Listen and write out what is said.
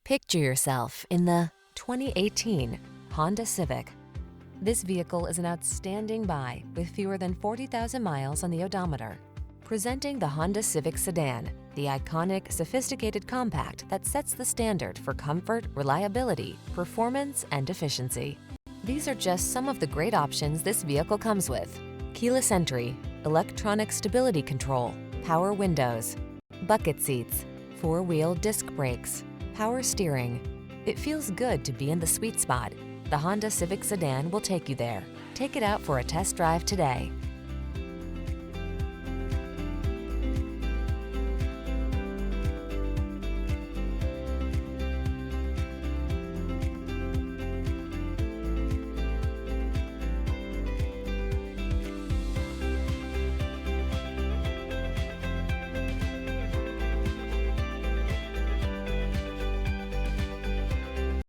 Picture yourself in the 2018 Honda Civic. This vehicle is an outstanding buy with fewer than 40,000 miles on the odometer. Presenting the Honda Civic Sedan, the iconic, sophisticated compact that sets the standard for comfort, reliability, performance, and efficiency. These are just some of the great options this vehicle comes with: keyless entry, electronic stability control, power windows, bucket seats, four-wheel disc brakes, power steering. It feels good to be in the sweet spot. The Honda Civic Sedan will take you there. Take it out for a test drive today.